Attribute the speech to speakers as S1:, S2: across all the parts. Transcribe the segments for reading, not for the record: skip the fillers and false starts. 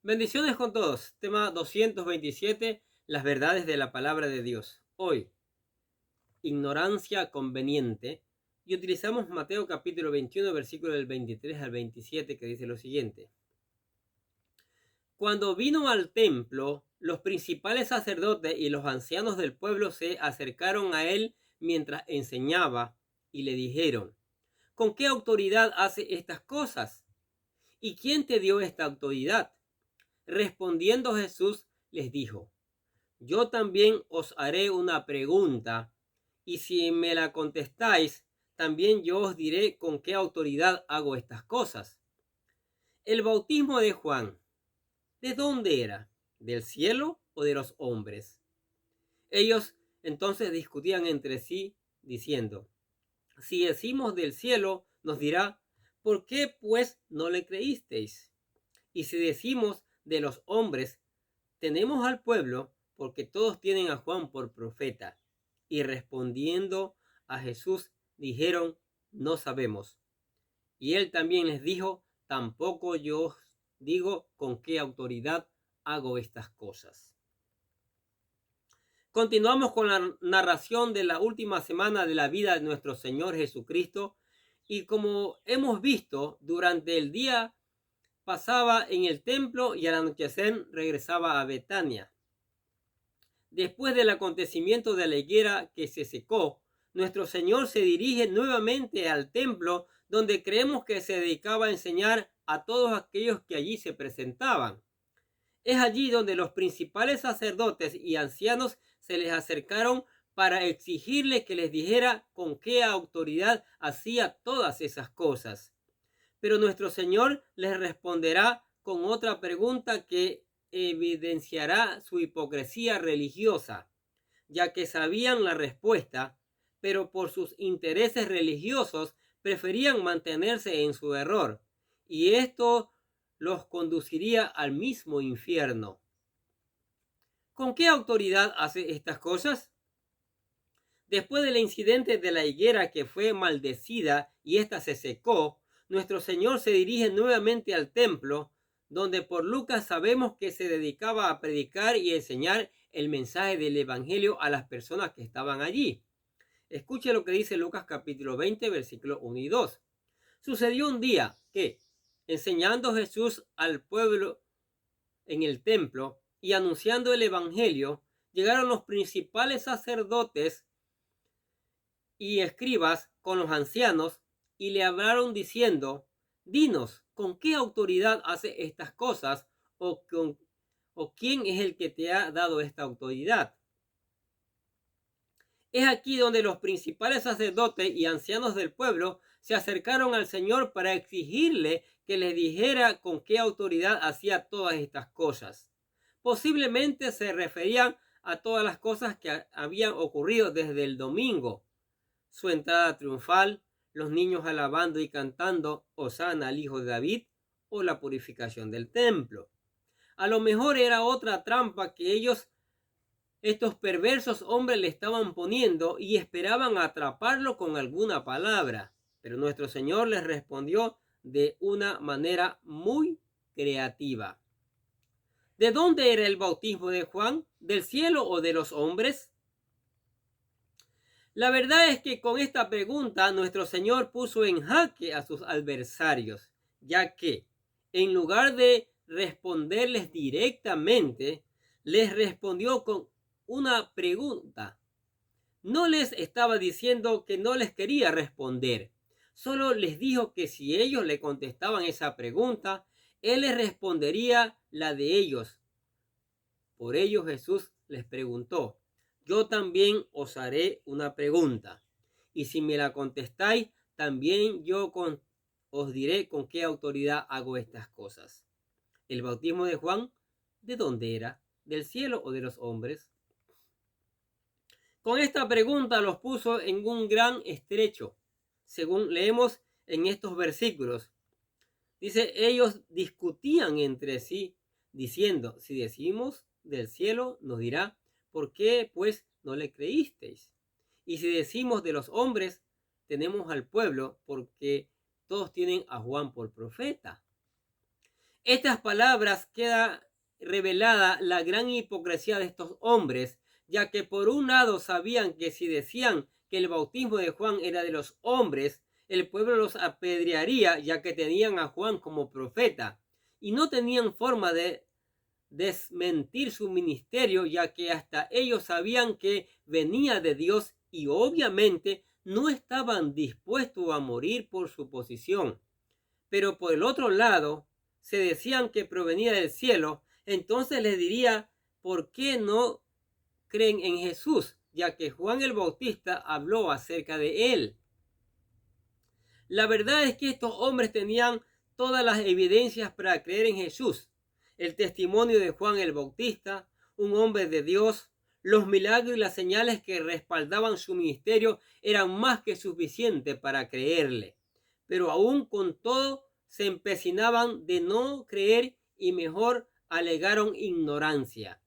S1: Bendiciones con todos. Tema 227, las verdades de la palabra de Dios. Hoy, ignorancia conveniente. Y utilizamos Mateo capítulo 21, versículo del 23 al 27, que dice lo siguiente. Cuando vino al templo, los principales sacerdotes y los ancianos del pueblo se acercaron a él mientras enseñaba y le dijeron: ¿con qué autoridad hace estas cosas? ¿Y quién te dio esta autoridad? Respondiendo Jesús les dijo: yo también os haré una pregunta, y si me la contestáis, también yo os diré con qué autoridad hago estas cosas. El bautismo de Juan, ¿de dónde era? ¿Del cielo o de los hombres? Ellos entonces discutían entre sí, diciendo: si decimos del cielo, nos dirá: ¿por qué pues no le creísteis? Y si decimos de los hombres, tenemos al pueblo, porque todos tienen a Juan por profeta. Y respondiendo a Jesús, dijeron: no sabemos. Y él también les dijo: tampoco yo os digo con qué autoridad hago estas cosas. Continuamos con la narración de la última semana de la vida de nuestro Señor Jesucristo. Y como hemos visto, durante el día pasaba en el templo y al anochecer regresaba a Betania. Después del acontecimiento de la higuera que se secó, nuestro Señor se dirige nuevamente al templo, donde creemos que se dedicaba a enseñar a todos aquellos que allí se presentaban. Es allí donde los principales sacerdotes y ancianos se les acercaron para exigirle que les dijera con qué autoridad hacía todas esas cosas. Pero nuestro Señor les responderá con otra pregunta que evidenciará su hipocresía religiosa, ya que sabían la respuesta, pero por sus intereses religiosos preferían mantenerse en su error, y esto los conduciría al mismo infierno. ¿Con qué autoridad hace estas cosas? Después del incidente de la higuera que fue maldecida y ésta se secó, nuestro Señor se dirige nuevamente al templo, donde por Lucas sabemos que se dedicaba a predicar y enseñar el mensaje del evangelio a las personas que estaban allí. Escuche lo que dice Lucas capítulo 20, versículos 1 y 2. Sucedió un día que, enseñando Jesús al pueblo en el templo y anunciando el evangelio, llegaron los principales sacerdotes y escribas con los ancianos y le hablaron diciendo: dinos, ¿con qué autoridad hace estas cosas? ¿O quién es el que te ha dado esta autoridad? Es aquí donde los principales sacerdotes y ancianos del pueblo se acercaron al Señor para exigirle que les dijera con qué autoridad hacía todas estas cosas. Posiblemente se referían a todas las cosas que habían ocurrido desde el domingo: su entrada triunfal, los niños alabando y cantando Hosana al Hijo de David, o la purificación del templo. A lo mejor era otra trampa que estos perversos hombres le estaban poniendo y esperaban atraparlo con alguna palabra. Pero nuestro Señor les respondió de una manera muy creativa. ¿De dónde era el bautismo de Juan? ¿Del cielo o de los hombres? La verdad es que con esta pregunta nuestro Señor puso en jaque a sus adversarios, ya que en lugar de responderles directamente, les respondió con una pregunta. No les estaba diciendo que no les quería responder, solo les dijo que si ellos le contestaban esa pregunta, él les respondería la de ellos. Por ello Jesús les preguntó: yo también os haré una pregunta, y si me la contestáis, también yo os diré con qué autoridad hago estas cosas. ¿El bautismo de Juan, de dónde era? ¿Del cielo o de los hombres? Con esta pregunta los puso en un gran estrecho, según leemos en estos versículos. Dice: ellos discutían entre sí, diciendo: si decimos del cielo, nos dirá: ¿por qué pues no le creísteis? Y si decimos de los hombres, tenemos al pueblo, porque todos tienen a Juan por profeta. Estas palabras queda revelada la gran hipocresía de estos hombres, ya que por un lado sabían que si decían que el bautismo de Juan era de los hombres, el pueblo los apedrearía, ya que tenían a Juan como profeta, y no tenían forma de desmentir su ministerio, ya que hasta ellos sabían que venía de Dios y obviamente no estaban dispuestos a morir por su posición. Pero por el otro lado, se decían que provenía del cielo, entonces les diría, ¿por qué no creen en Jesús? Ya que Juan el Bautista habló acerca de él. La verdad es que estos hombres tenían todas las evidencias para creer en Jesús. El testimonio de Juan el Bautista, un hombre de Dios, los milagros y las señales que respaldaban su ministerio eran más que suficientes para creerle. Pero aún con todo se empecinaban de no creer y mejor alegaron ignorancia.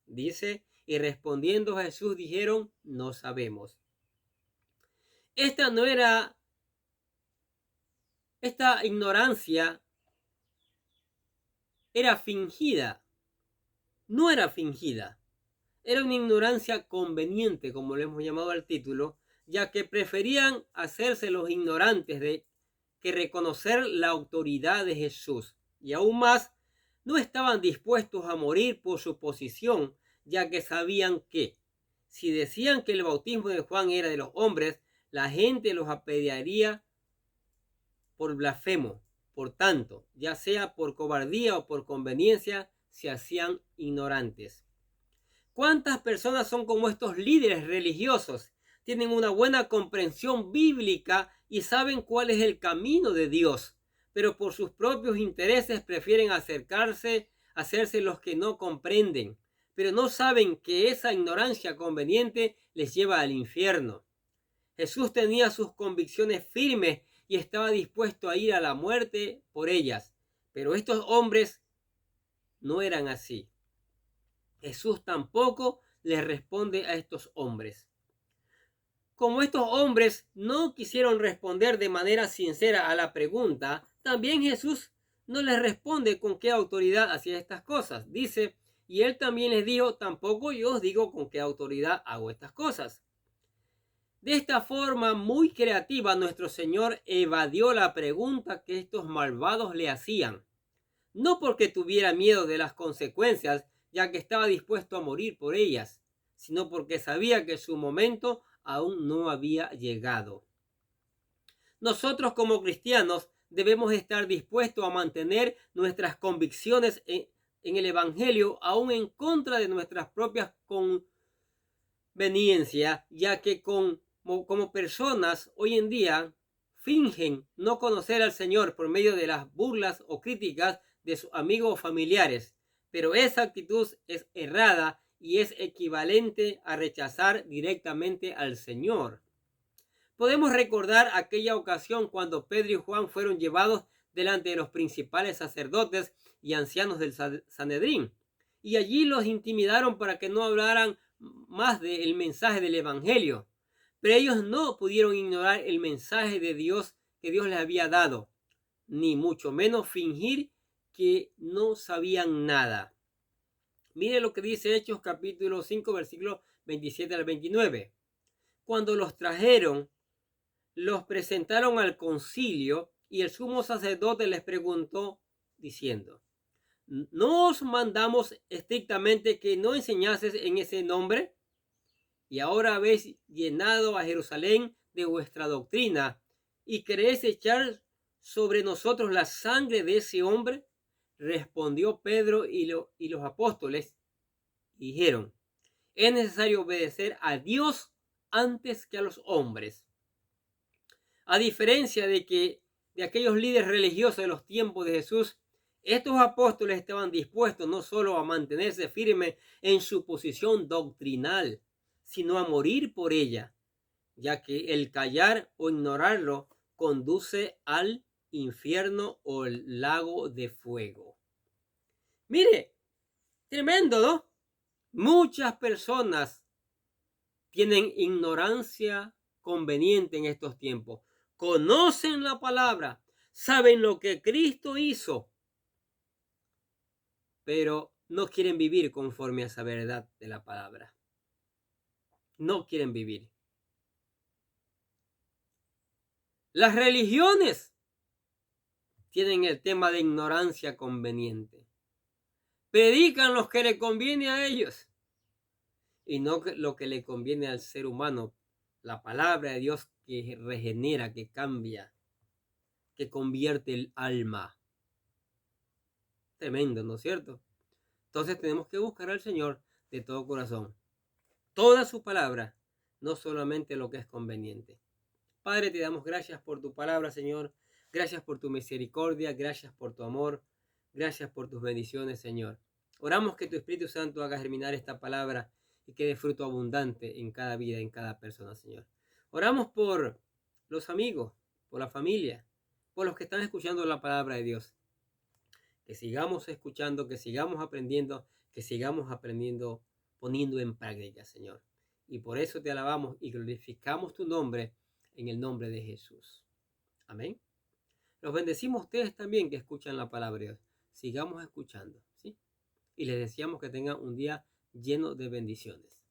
S1: Dice, y respondiendo Jesús dijeron, no sabemos. Esta ignorancia era fingida, no era fingida, era una ignorancia conveniente, como le hemos llamado al título, ya que preferían hacerse los ignorantes que reconocer la autoridad de Jesús. Y aún más, no estaban dispuestos a morir por su posición, ya que sabían que, si decían que el bautismo de Juan era de los hombres, la gente los apedrearía por blasfemo. Por tanto, ya sea por cobardía o por conveniencia, se hacían ignorantes. ¿Cuántas personas son como estos líderes religiosos? Tienen una buena comprensión bíblica y saben cuál es el camino de Dios, pero por sus propios intereses prefieren hacerse los que no comprenden, pero no saben que esa ignorancia conveniente les lleva al infierno. Jesús tenía sus convicciones firmes y estaba dispuesto a ir a la muerte por ellas, pero estos hombres no eran así. Jesús tampoco les responde a estos hombres. Como estos hombres no quisieron responder de manera sincera a la pregunta, también Jesús no les responde con qué autoridad hacía estas cosas. Dice, y él también les dijo, tampoco yo os digo con qué autoridad hago estas cosas. De esta forma muy creativa, nuestro Señor evadió la pregunta que estos malvados le hacían. No porque tuviera miedo de las consecuencias, ya que estaba dispuesto a morir por ellas, sino porque sabía que su momento aún no había llegado. Nosotros como cristianos debemos estar dispuestos a mantener nuestras convicciones en el Evangelio, aún en contra de nuestras propias conveniencias, ya que como personas hoy en día fingen no conocer al Señor por medio de las burlas o críticas de sus amigos o familiares, pero esa actitud es errada y es equivalente a rechazar directamente al Señor. Podemos recordar aquella ocasión cuando Pedro y Juan fueron llevados delante de los principales sacerdotes y ancianos del Sanedrín, y allí los intimidaron para que no hablaran más del mensaje del Evangelio. Pero ellos no pudieron ignorar el mensaje de Dios que Dios les había dado, ni mucho menos fingir que no sabían nada. Mire lo que dice Hechos capítulo 5, versículos 27 al 29. Cuando los trajeron, los presentaron al concilio y el sumo sacerdote les preguntó diciendo, ¿no os mandamos estrictamente que no enseñases en ese nombre? Y ahora habéis llenado a Jerusalén de vuestra doctrina y queréis echar sobre nosotros la sangre de ese hombre. Respondió Pedro y los apóstoles dijeron, es necesario obedecer a Dios antes que a los hombres. A diferencia de aquellos líderes religiosos de los tiempos de Jesús, estos apóstoles estaban dispuestos no solo a mantenerse firmes en su posición doctrinal, sino a morir por ella, ya que el callar o ignorarlo conduce al infierno o el lago de fuego. Mire, tremendo, ¿no? Muchas personas tienen ignorancia conveniente en estos tiempos. Conocen la palabra, saben lo que Cristo hizo, pero no quieren vivir conforme a esa verdad de la palabra. No quieren vivir. Las religiones tienen el tema de ignorancia conveniente. Predican lo que le conviene a ellos y no lo que le conviene al ser humano. La palabra de Dios que regenera, que cambia, que convierte el alma. Tremendo, ¿no es cierto? Entonces tenemos que buscar al Señor de todo corazón. Toda su palabra, no solamente lo que es conveniente. Padre, te damos gracias por tu palabra, Señor. Gracias por tu misericordia, gracias por tu amor, gracias por tus bendiciones, Señor. Oramos que tu Espíritu Santo haga germinar esta palabra y que dé fruto abundante en cada vida, en cada persona, Señor. Oramos por los amigos, por la familia, por los que están escuchando la palabra de Dios. Que sigamos escuchando, que sigamos aprendiendo, poniendo en práctica, Señor. Y por eso te alabamos y glorificamos tu nombre en el nombre de Jesús. Amén. Los bendecimos a ustedes también que escuchan la palabra de Dios. Sigamos escuchando, ¿sí? Y les deseamos que tengan un día lleno de bendiciones.